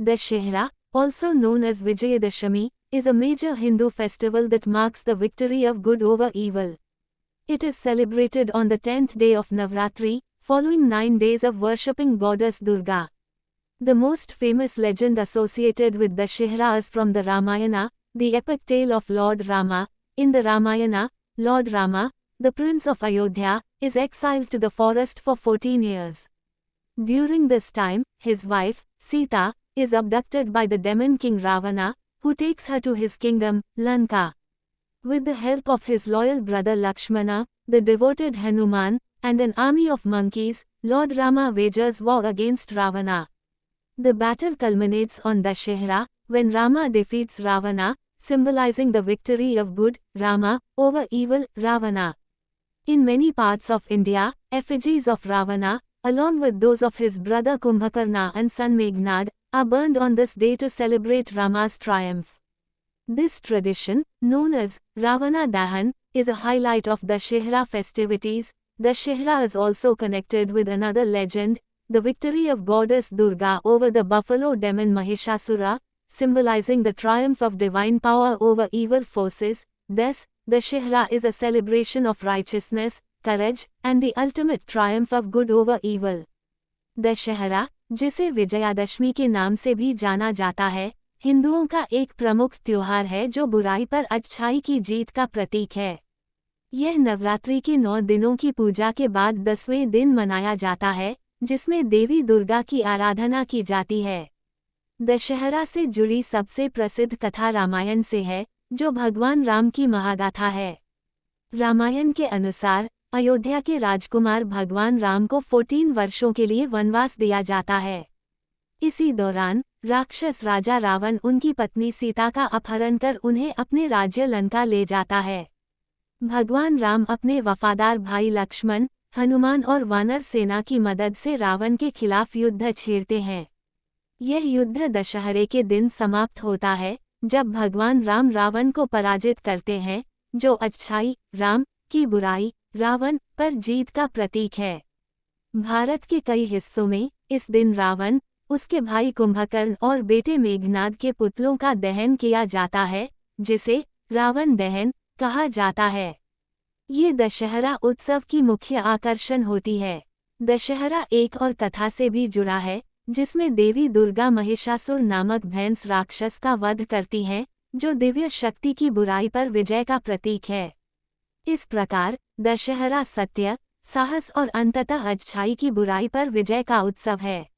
Dashehra, also known as Vijayadashami, is a major Hindu festival that marks the victory of good over evil. It is celebrated on the 10th day of Navratri, following 9 days of worshipping goddess Durga. The most famous legend associated with Dashehra is from the Ramayana, the epic tale of Lord Rama. In the Ramayana, Lord Rama, the prince of Ayodhya, is exiled to the forest for 14 years. During this time, his wife, Sita, is abducted by the demon king Ravana, who takes her to his kingdom, Lanka. With the help of his loyal brother Lakshmana, the devoted Hanuman, and an army of monkeys, Lord Rama wages war against Ravana. The battle culminates on Dashehra, when Rama defeats Ravana, symbolizing the victory of good, Rama, over evil, Ravana. In many parts of India, effigies of Ravana, along with those of his brother Kumbhakarna and son Meghnad, are burned on this day to celebrate Rama's triumph. This tradition, known as Ravana Dahan, is a highlight of Dashehra festivities. Dashehra is also connected with another legend, the victory of goddess Durga over the buffalo demon Mahishasura, symbolizing the triumph of divine power over evil forces. Thus, Dashehra is a celebration of righteousness, courage, and the ultimate triumph of good over evil. Dussehra, जिसे विजयादशमी के नाम से भी जाना जाता है, हिंदुओं का एक प्रमुख त्योहार है जो बुराई पर अच्छाई की जीत का प्रतीक है। यह नवरात्रि के 9 दिनों की पूजा के बाद 10वें दिन मनाया जाता है, जिसमें देवी दुर्गा की आराधना की जाती है। दशहरा से जुड़ी सबसे प्रसिद्ध कथा रामायण से है, जो भगवान राम की महागाथा है। रामायण के अनुसार, अयोध्या के राजकुमार भगवान राम को 14 वर्षों के लिए वनवास दिया जाता है। इसी दौरान, राक्षस राजा रावण उनकी पत्नी सीता का अपहरण कर उन्हें अपने राज्य लंका ले जाता है। भगवान राम अपने वफादार भाई लक्ष्मण, हनुमान और वानर सेना की मदद से रावण के खिलाफ युद्ध छेड़ते हैं। यह युद्ध दशहरे के दिन समाप्त होता है, जब भगवान राम रावण को पराजित करते हैं, जो अच्छाई, राम, की बुराई, रावण, पर जीत का प्रतीक है। भारत के कई हिस्सों में, इस दिन रावण, उसके भाई कुंभकर्ण और बेटे मेघनाद के पुतलों का दहन किया जाता है, जिसे रावण दहन कहा जाता है। ये दशहरा उत्सव की मुख्य आकर्षण होती है। दशहरा एक और कथा से भी जुड़ा है, जिसमें देवी दुर्गा महिषासुर नामक भैंस राक्षस का वध करती हैं, जो दिव्य शक्ति की बुराई पर विजय का प्रतीक है। इस प्रकार, दशहरा सत्य, साहस और अंततः अच्छाई की बुराई पर विजय का उत्सव है।